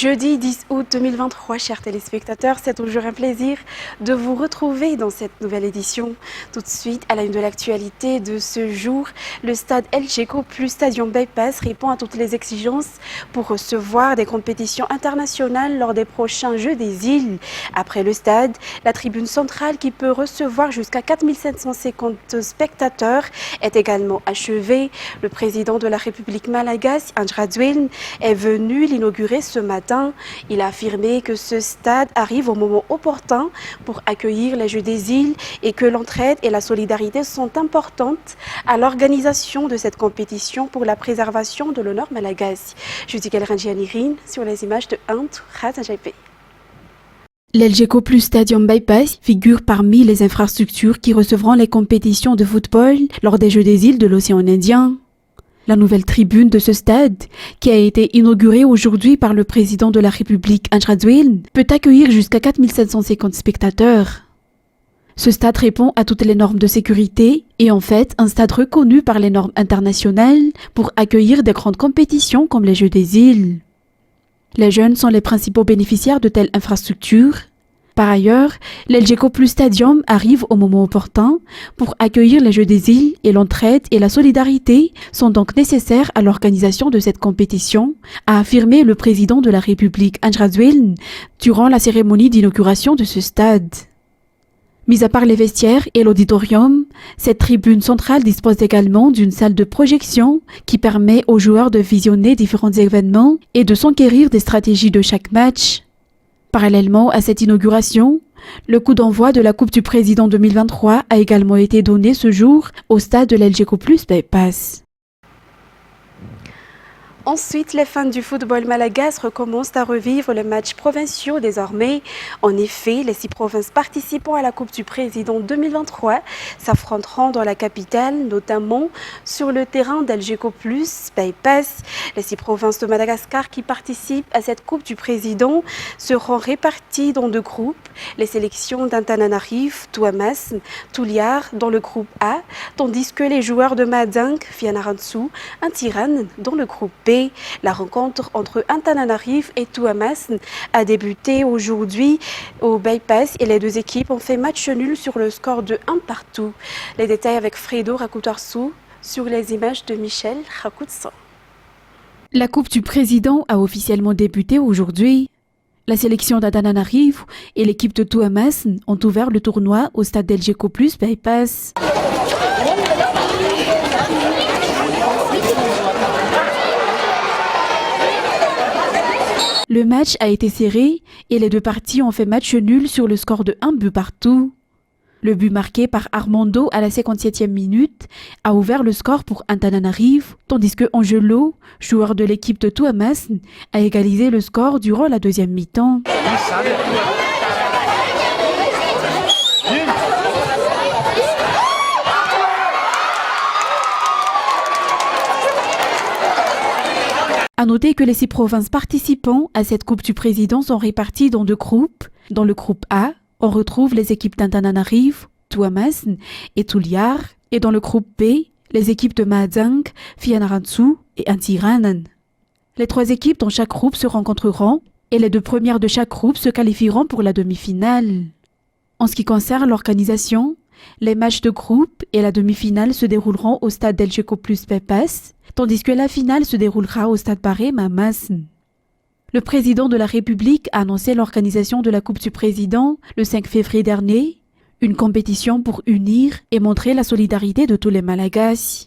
Jeudi 10 août 2023, chers téléspectateurs, c'est toujours un plaisir de vous retrouver dans cette nouvelle édition. Tout de suite, à la une de l'actualité de ce jour, le stade El Djeco plus Stadium Bypass répond à toutes les exigences pour recevoir des compétitions internationales lors des prochains Jeux des îles. Après le stade, la tribune centrale qui peut recevoir jusqu'à 4750 spectateurs est également achevée. Le président de la République malagasy, Andry Rajoelina, est venu l'inaugurer ce matin. Il a affirmé que ce stade arrive au moment opportun pour accueillir les Jeux des îles et que l'entraide et la solidarité sont importantes à l'organisation de cette compétition pour la préservation de l'honneur malagasy. Judy Galrangianirin sur les images de Ant Ratajaipe. L'El Djeco plus Stadium Bypass figure parmi les infrastructures qui recevront les compétitions de football lors des Jeux des îles de l'océan Indien. La nouvelle tribune de ce stade, qui a été inaugurée aujourd'hui par le président de la République, Andry Rajoelina, peut accueillir jusqu'à 4750 spectateurs. Ce stade répond à toutes les normes de sécurité et en fait un stade reconnu par les normes internationales pour accueillir des grandes compétitions comme les Jeux des îles. Les jeunes sont les principaux bénéficiaires de telles infrastructures. Par ailleurs, l'El Djeco plus Stadium arrive au moment opportun pour accueillir les Jeux des îles et l'entraide et la solidarité sont donc nécessaires à l'organisation de cette compétition, a affirmé le président de la République, Andry Rajoelina, durant la cérémonie d'inauguration de ce stade. Mis à part les vestiaires et l'auditorium, cette tribune centrale dispose également d'une salle de projection qui permet aux joueurs de visionner différents événements et de s'enquérir des stratégies de chaque match. Parallèlement à cette inauguration, le coup d'envoi de la Coupe du Président 2023 a également été donné ce jour au stade de l'El Djeco plus Bypass. Ensuite, les fans du football malagasy recommencent à revivre les matchs provinciaux désormais. En effet, les 6 provinces participant à la Coupe du Président 2023 s'affronteront dans la capitale, notamment sur le terrain d'El Djeco plus Bypass. Les 6 provinces de Madagascar qui participent à cette Coupe du Président seront réparties dans 2 groupes. Les sélections d'Antananarivo, Tuamasin, Toliara dans le groupe A, tandis que les joueurs de Madingue, Fianarantsoa, Antsiranana dans le groupe B. La rencontre entre Antananarivo et Tuamasin a débuté aujourd'hui au Bypass et les 2 équipes ont fait match nul sur le score de 1-1. Les détails avec Fredo Rakutarsou sur les images de Michel Rakutsan. La Coupe du Président a officiellement débuté aujourd'hui. La sélection d'Antananarivo et l'équipe de Tuamasin ont ouvert le tournoi au stade d'El Djeco plus Bypass. Le match a été serré et les 2 parties ont fait match nul sur le score de 1-1. Le but marqué par Armando à la 57e minute a ouvert le score pour Antananarivo, tandis que Angelo, joueur de l'équipe de Tuamasin, a égalisé le score durant la 2e mi-temps. À noter que les 6 provinces participant à cette Coupe du Président sont réparties dans 2 groupes. Dans le groupe A, on retrouve les équipes d'Antananarivo, Tuamasin et Toliara. Et dans le groupe B, les équipes de Madingue, Fianarantsoa et Antsiranana. Les 3 équipes dans chaque groupe se rencontreront et les 2 premières de chaque groupe se qualifieront pour la demi-finale. En ce qui concerne l'organisation, les matchs de groupe et la demi-finale se dérouleront au stade d'El Djeco plus Bypass, tandis que la finale se déroulera au stade Baré Mamasin. Le président de la République a annoncé l'organisation de la Coupe du Président le 5 février dernier, une compétition pour unir et montrer la solidarité de tous les Malagasy.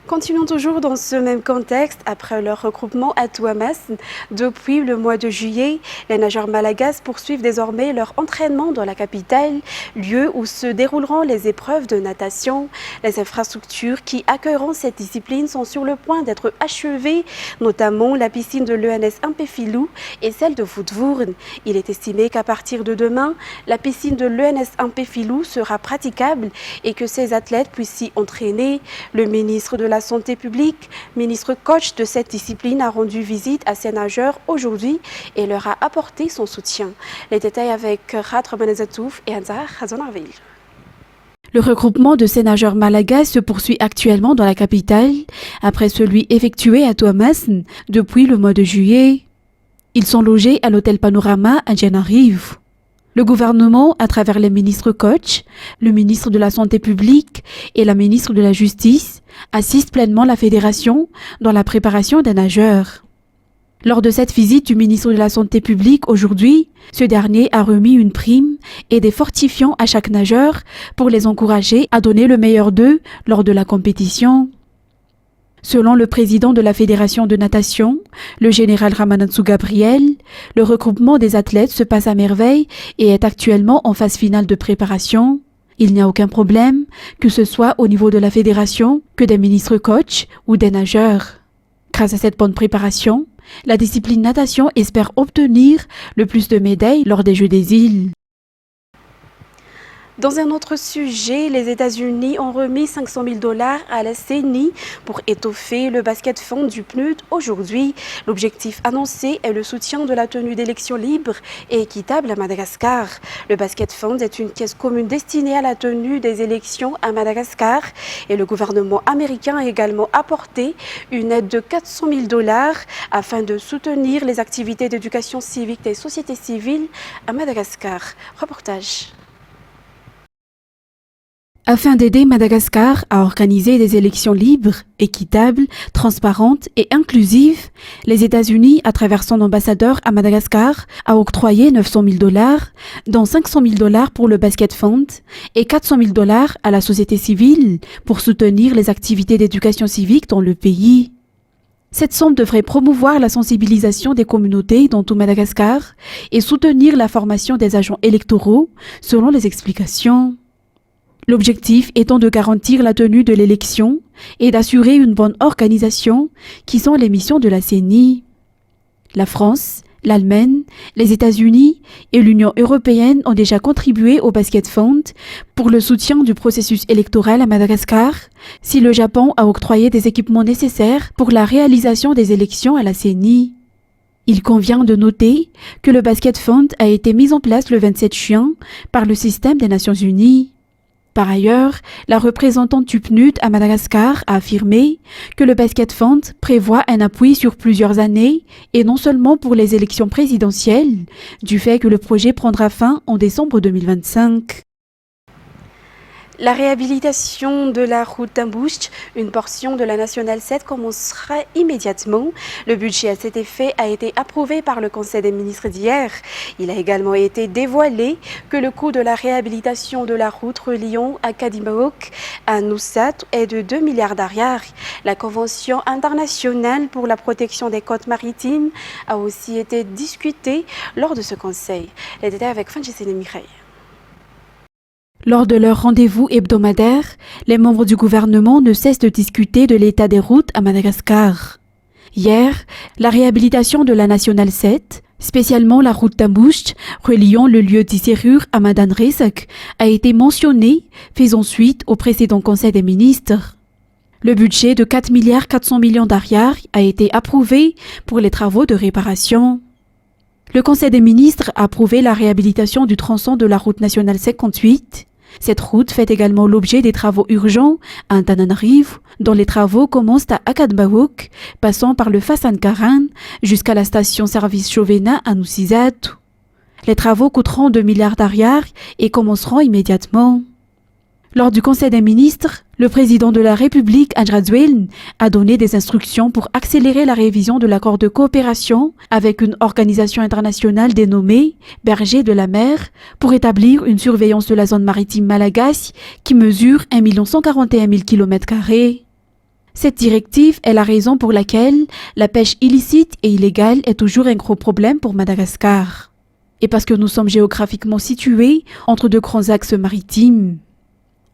Continuons toujours dans ce même contexte. Après leur regroupement à Tuamasin, depuis le mois de juillet, les nageurs malagasy poursuivent désormais leur entraînement dans la capitale, lieu où se dérouleront les épreuves de natation. Les infrastructures qui accueilleront cette discipline sont sur le point d'être achevées, notamment la piscine de l'ENS Ampefilou et celle de Voudvourne. Il est estimé qu'à partir de demain, la piscine de l'ENS Ampefilou sera praticable et que ces athlètes puissent s'y entraîner. Le ministre de la Santé publique, ministre coach de cette discipline, a rendu visite à ces nageurs aujourd'hui et leur a apporté son soutien. Les détails avec Rat Romanezatouf et Anzar Hazonarville. Le regroupement de ces nageurs malagas se poursuit actuellement dans la capitale, après celui effectué à Tuamasin depuis le mois de juillet. Ils sont logés à l'hôtel Panorama à Antananarivo. Le gouvernement, à travers les ministres Koch, le ministre de la Santé publique et la ministre de la Justice, assiste pleinement la fédération dans la préparation des nageurs. Lors de cette visite du ministre de la Santé publique aujourd'hui, ce dernier a remis une prime et des fortifiants à chaque nageur pour les encourager à donner le meilleur d'eux lors de la compétition. Selon le président de la Fédération de natation, le général Ramanatsu Gabriel, le regroupement des athlètes se passe à merveille et est actuellement en phase finale de préparation. Il n'y a aucun problème, que ce soit au niveau de la fédération, que des ministres coachs ou des nageurs. Grâce à cette bonne préparation, la discipline natation espère obtenir le plus de médailles lors des Jeux des îles. Dans un autre sujet, les États-Unis ont remis 500 000 $ à la CENI pour étoffer le basket fund du PNUD aujourd'hui. L'objectif annoncé est le soutien de la tenue d'élections libres et équitables à Madagascar. Le basket fund est une caisse commune destinée à la tenue des élections à Madagascar et le gouvernement américain a également apporté une aide de 400 000 $ afin de soutenir les activités d'éducation civique des sociétés civiles à Madagascar. Reportage. Afin d'aider Madagascar à organiser des élections libres, équitables, transparentes et inclusives, les États-Unis, à travers son ambassadeur à Madagascar, a octroyé 900 000 $, dont 500 000 $ pour le Basket Fund et 400 000 $ à la société civile pour soutenir les activités d'éducation civique dans le pays. Cette somme devrait promouvoir la sensibilisation des communautés dans tout Madagascar et soutenir la formation des agents électoraux, selon les explications. L'objectif étant de garantir la tenue de l'élection et d'assurer une bonne organisation qui sont les missions de la CENI. La France, l'Allemagne, les États-Unis et l'Union européenne ont déjà contribué au Basket Fund pour le soutien du processus électoral à Madagascar, si le Japon a octroyé des équipements nécessaires pour la réalisation des élections à la CENI. Il convient de noter que le Basket Fund a été mis en place le 27 juin par le système des Nations Unies. Par ailleurs, la représentante du PNUD à Madagascar a affirmé que le Basket Fund prévoit un appui sur plusieurs années et non seulement pour les élections présidentielles, du fait que le projet prendra fin en décembre 2025. La réhabilitation de la route d'Ambouch, une portion de la Nationale 7, commencera immédiatement. Le budget à cet effet a été approuvé par le Conseil des ministres d'hier. Il a également été dévoilé que le coût de la réhabilitation de la route reliant Akadimaok à Noussat est de 2 milliards d'ariars. La Convention internationale pour la protection des côtes maritimes a aussi été discutée lors de ce Conseil. Les détails avec Fanjisene Mikhaï. Lors de leur rendez-vous hebdomadaire, les membres du gouvernement ne cessent de discuter de l'état des routes à Madagascar. Hier, la réhabilitation de la Nationale 7, spécialement la route d'Ambouch, reliant le lieu d'Isserur à Madanresak, a été mentionnée, faisant suite au précédent Conseil des ministres. Le budget de 4,4 milliards d'ariars a été approuvé pour les travaux de réparation. Le Conseil des ministres a approuvé la réhabilitation du tronçon de la route nationale 58. Cette route fait également l'objet des travaux urgents à Antananarivo, dont les travaux commencent à Akadmaouk, passant par le Fasan Karan jusqu'à la station-service Chovena à Noussizatu. Les travaux coûteront 2 milliards d'ariars et commenceront immédiatement. Lors du Conseil des ministres, le président de la République, Andradzuel, a donné des instructions pour accélérer la révision de l'accord de coopération avec une organisation internationale dénommée Berger de la mer pour établir une surveillance de la zone maritime malagasy qui mesure 1 141 000 km². Cette directive est la raison pour laquelle la pêche illicite et illégale est toujours un gros problème pour Madagascar. Et parce que nous sommes géographiquement situés entre deux grands axes maritimes.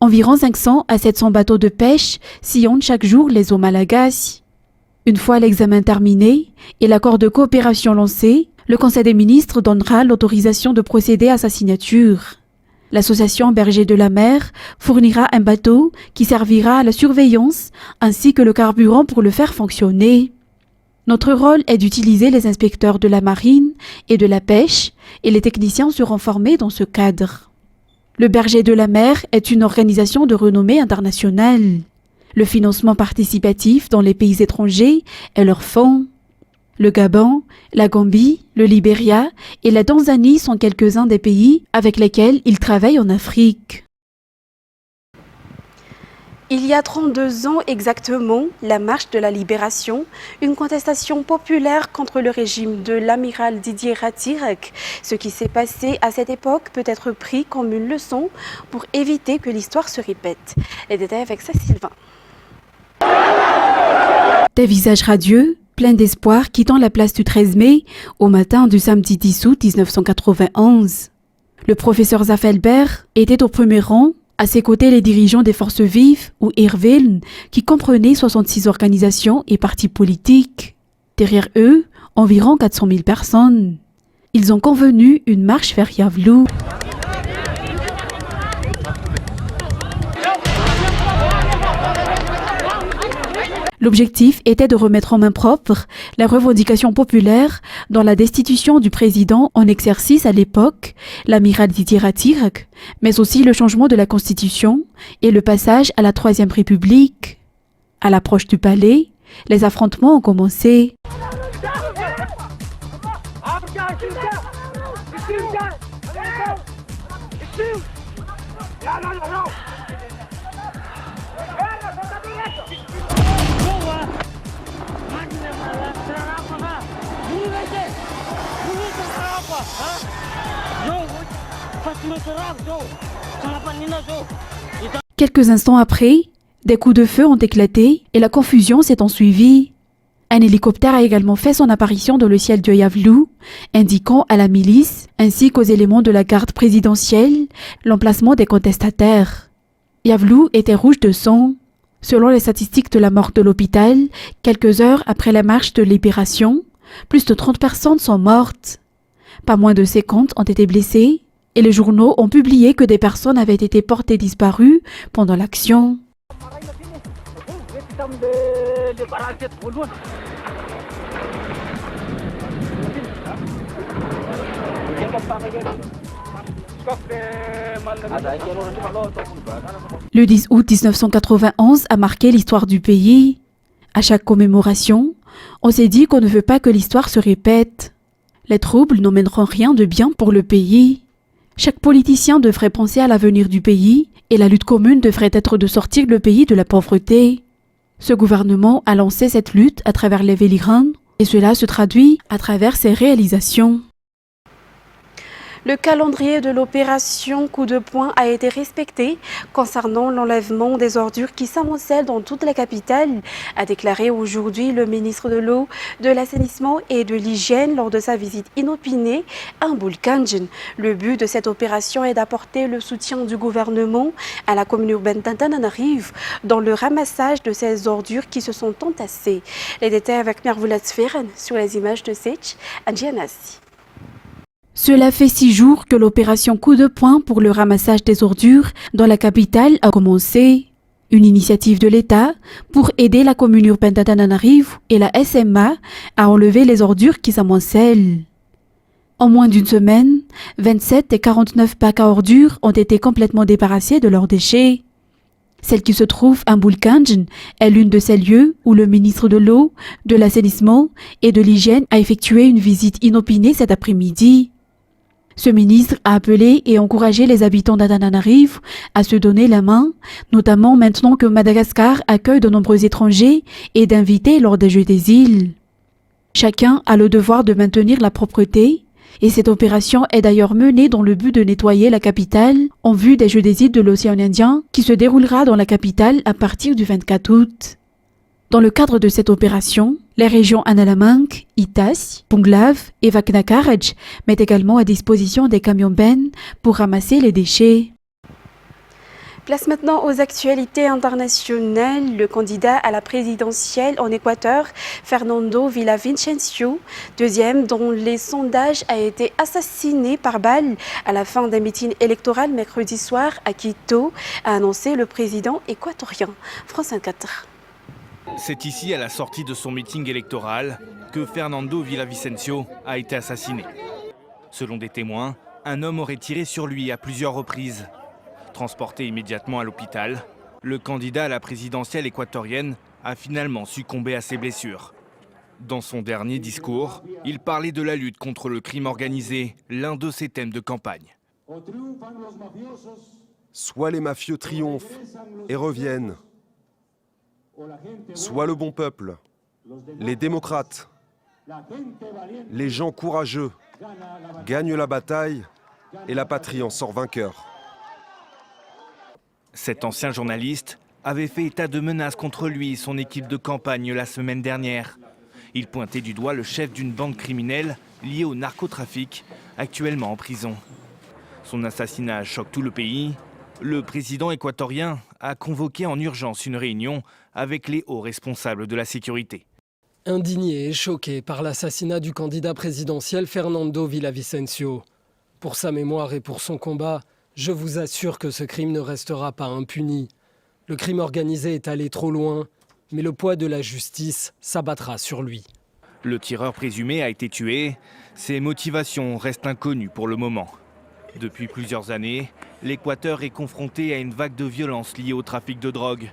Environ 500 à 700 bateaux de pêche sillonnent chaque jour les eaux malagasy. Une fois l'examen terminé et l'accord de coopération lancé, le Conseil des ministres donnera l'autorisation de procéder à sa signature. L'association Berger de la mer fournira un bateau qui servira à la surveillance ainsi que le carburant pour le faire fonctionner. Notre rôle est d'utiliser les inspecteurs de la marine et de la pêche et les techniciens seront formés dans ce cadre. Le Berger de la Mer est une organisation de renommée internationale. Le financement participatif dans les pays étrangers est leur fonds. Le Gabon, la Gambie, le Libéria et la Tanzanie sont quelques-uns des pays avec lesquels ils travaillent en Afrique. Il y a 32 ans exactement, la marche de la libération, une contestation populaire contre le régime de l'amiral Didier Ratirek. Ce qui s'est passé à cette époque peut être pris comme une leçon pour éviter que l'histoire se répète. Les détails avec ça, Sylvain. Des visages radieux, pleins d'espoir, quittant la place du 13 mai au matin du samedi 10 août 1991. Le professeur Zaffelberg était au premier rang. À ses côtés, les dirigeants des Forces vives, ou Irvine, qui comprenaient 66 organisations et partis politiques. Derrière eux, environ 400 000 personnes. Ils ont convenu une marche vers Yavlou. L'objectif était de remettre en main propre la revendication populaire dans la destitution du président en exercice à l'époque, l'amiral Didier Ratirek, mais aussi le changement de la Constitution et le passage à la Troisième République. À l'approche du palais, les affrontements ont commencé. Quelques instants après, des coups de feu ont éclaté et la confusion s'est ensuivie. Un hélicoptère a également fait son apparition dans le ciel de Yavlou, indiquant à la milice ainsi qu'aux éléments de la garde présidentielle l'emplacement des contestataires. Yavlou était rouge de sang. Selon les statistiques de la morgue de l'hôpital, quelques heures après la marche de libération, plus de 30 personnes sont mortes. Pas moins de 50 ont été blessées et les journaux ont publié que des personnes avaient été portées disparues pendant l'action. Le 10 août 1991 a marqué l'histoire du pays. À chaque commémoration, on s'est dit qu'on ne veut pas que l'histoire se répète. Les troubles n'emmèneront rien de bien pour le pays. Chaque politicien devrait penser à l'avenir du pays et la lutte commune devrait être de sortir le pays de la pauvreté. Ce gouvernement a lancé cette lutte à travers les Véligrans et cela se traduit à travers ses réalisations. Le calendrier de l'opération Coup de poing a été respecté concernant l'enlèvement des ordures qui s'amoncellent dans toute la capitale, a déclaré aujourd'hui le ministre de l'Eau, de l'Assainissement et de l'Hygiène lors de sa visite inopinée à Mbulkanjen. Le but de cette opération est d'apporter le soutien du gouvernement à la commune urbaine d'Antananarivo dans le ramassage de ces ordures qui se sont entassées. Les détails avec Mervulat Sferen sur les images de Sech Andjianassi. Cela fait 6 jours que l'opération Coup de poing pour le ramassage des ordures dans la capitale a commencé. Une initiative de l'État pour aider la commune urbaine d'Antananarivo et la SMA à enlever les ordures qui s'amoncellent. En moins d'une semaine, 27 et 49 bacs à ordures ont été complètement débarrassés de leurs déchets. Celle qui se trouve à Mbulkanjen est l'une de ces lieux où le ministre de l'Eau, de l'Assainissement et de l'Hygiène a effectué une visite inopinée cet après-midi. Ce ministre a appelé et encouragé les habitants d'Antananarivo à se donner la main, notamment maintenant que Madagascar accueille de nombreux étrangers et d'invités lors des Jeux des îles. Chacun a le devoir de maintenir la propreté et cette opération est d'ailleurs menée dans le but de nettoyer la capitale en vue des Jeux des îles de l'océan Indien qui se déroulera dans la capitale à partir du 24 août. Dans le cadre de cette opération, les régions Analamang, Itas, Punglav et Vaknakaraj mettent également à disposition des camions-bennes pour ramasser les déchets. Place maintenant aux actualités internationales. Le candidat à la présidentielle en Équateur, Fernando Villavicencio, deuxième dans les sondages, a été assassiné par balle à la fin d'un meeting électoral mercredi soir à Quito, a annoncé le président équatorien. France 24. C'est ici, à la sortie de son meeting électoral, que Fernando Villavicencio a été assassiné. Selon des témoins, un homme aurait tiré sur lui à plusieurs reprises. Transporté immédiatement à l'hôpital, le candidat à la présidentielle équatorienne a finalement succombé à ses blessures. Dans son dernier discours, il parlait de la lutte contre le crime organisé, l'un de ses thèmes de campagne. Soit les mafieux triomphent et reviennent, soit le bon peuple, les démocrates, les gens courageux gagnent la bataille et la patrie en sort vainqueur. Cet ancien journaliste avait fait état de menaces contre lui et son équipe de campagne la semaine dernière. Il pointait du doigt le chef d'une bande criminelle liée au narcotrafic, actuellement en prison. Son assassinat choque tout le pays. Le président équatorien a convoqué en urgence une réunion avec les hauts responsables de la sécurité. Indigné et choqué par l'assassinat du candidat présidentiel Fernando Villavicencio. Pour sa mémoire et pour son combat, je vous assure que ce crime ne restera pas impuni. Le crime organisé est allé trop loin, mais le poids de la justice s'abattra sur lui. Le tireur présumé a été tué. Ses motivations restent inconnues pour le moment. Depuis plusieurs années, l'Équateur est confronté à une vague de violence liée au trafic de drogue.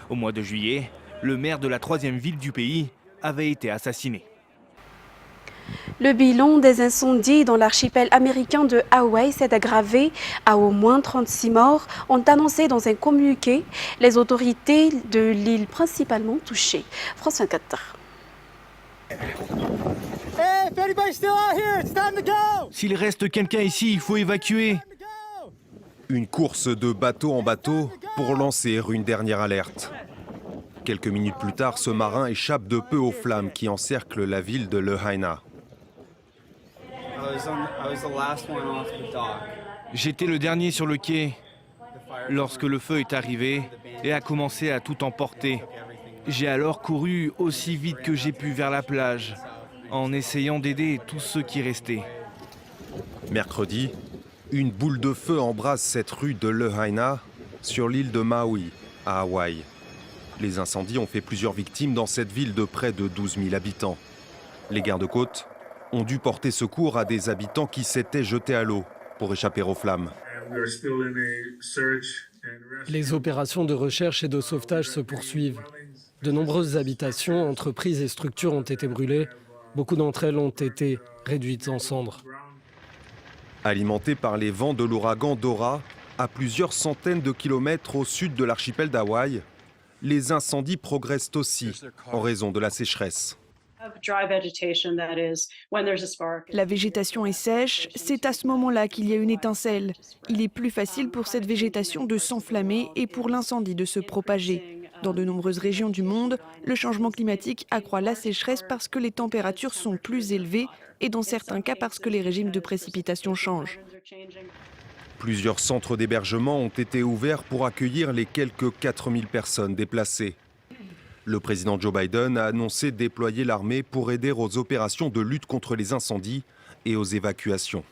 Au mois de juillet, le maire de la 3e ville du pays avait été assassiné. Le bilan des incendies dans l'archipel américain de Hawaï s'est aggravé à au moins 36 morts, ont annoncé dans un communiqué les autorités de l'île principalement touchée. France 24. S'il reste quelqu'un ici, il faut évacuer. Une course de bateau en bateau pour lancer une dernière alerte. Quelques minutes plus tard, ce marin échappe de peu aux flammes qui encerclent la ville de Lahaina. J'étais le dernier sur le quai lorsque le feu est arrivé et a commencé à tout emporter. J'ai alors couru aussi vite que j'ai pu vers la plage en essayant d'aider tous ceux qui restaient. Mercredi, une boule de feu embrase cette rue de Lahaina sur l'île de Maui, à Hawaï. Les incendies ont fait plusieurs victimes dans cette ville de près de 12 000 habitants. Les gardes-côtes ont dû porter secours à des habitants qui s'étaient jetés à l'eau pour échapper aux flammes. Les opérations de recherche et de sauvetage se poursuivent. De nombreuses habitations, entreprises et structures ont été brûlées. Beaucoup d'entre elles ont été réduites en cendres. Alimentés par les vents de l'ouragan Dora, à plusieurs centaines de kilomètres au sud de l'archipel d'Hawaï, les incendies progressent aussi en raison de la sécheresse. La végétation est sèche, c'est à ce moment-là qu'il y a une étincelle. Il est plus facile pour cette végétation de s'enflammer et pour l'incendie de se propager. Dans de nombreuses régions du monde, le changement climatique accroît la sécheresse parce que les températures sont plus élevées et dans certains cas parce que les régimes de précipitation changent. Plusieurs centres d'hébergement ont été ouverts pour accueillir les quelques 4000 personnes déplacées. Le président Joe Biden a annoncé déployer l'armée pour aider aux opérations de lutte contre les incendies et aux évacuations.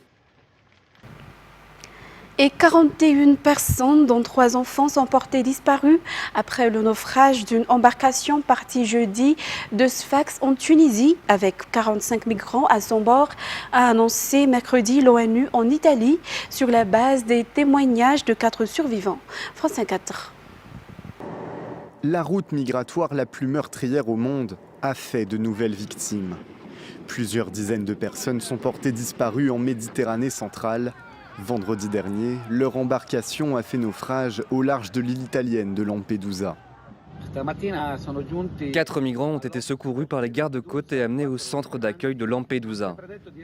Et 41 personnes, dont 3 enfants, sont portées disparues après le naufrage d'une embarcation partie jeudi de Sfax en Tunisie avec 45 migrants à son bord, a annoncé mercredi l'ONU en Italie sur la base des témoignages de 4 survivants. France 24. La route migratoire la plus meurtrière au monde a fait de nouvelles victimes. Plusieurs dizaines de personnes sont portées disparues en Méditerranée centrale. Vendredi dernier, leur embarcation a fait naufrage au large de l'île italienne de Lampedusa. 4 migrants ont été secourus par les gardes-côtes et amenés au centre d'accueil de Lampedusa.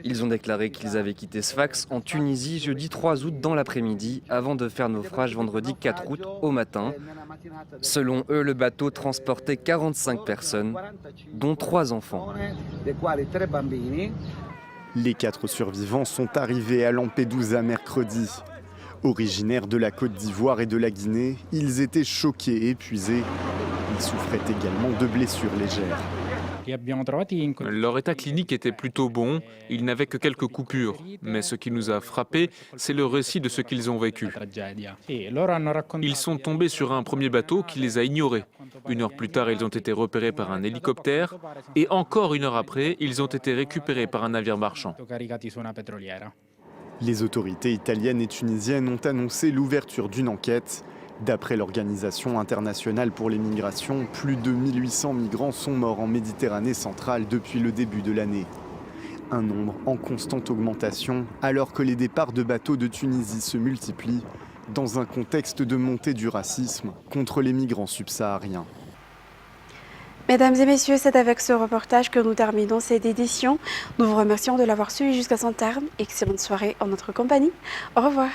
Ils ont déclaré qu'ils avaient quitté Sfax en Tunisie jeudi 3 août dans l'après-midi avant de faire naufrage vendredi 4 août au matin. Selon eux, le bateau transportait 45 personnes, dont 3 enfants. Les 4 survivants sont arrivés à Lampedusa mercredi. Originaires de la Côte d'Ivoire et de la Guinée, ils étaient choqués et épuisés. Ils souffraient également de blessures légères. Leur état clinique était plutôt bon, ils n'avaient que quelques coupures. Mais ce qui nous a frappés, c'est le récit de ce qu'ils ont vécu. Ils sont tombés sur un premier bateau qui les a ignorés. 1 heure plus tard, ils ont été repérés par un hélicoptère. Et encore 1 heure après, ils ont été récupérés par un navire marchand. Les autorités italiennes et tunisiennes ont annoncé l'ouverture d'une enquête. D'après l'Organisation internationale pour les migrations, plus de 1800 migrants sont morts en Méditerranée centrale depuis le début de l'année. Un nombre en constante augmentation alors que les départs de bateaux de Tunisie se multiplient dans un contexte de montée du racisme contre les migrants subsahariens. Mesdames et messieurs, c'est avec ce reportage que nous terminons cette édition. Nous vous remercions de l'avoir suivi jusqu'à son terme. Excellente soirée en notre compagnie. Au revoir.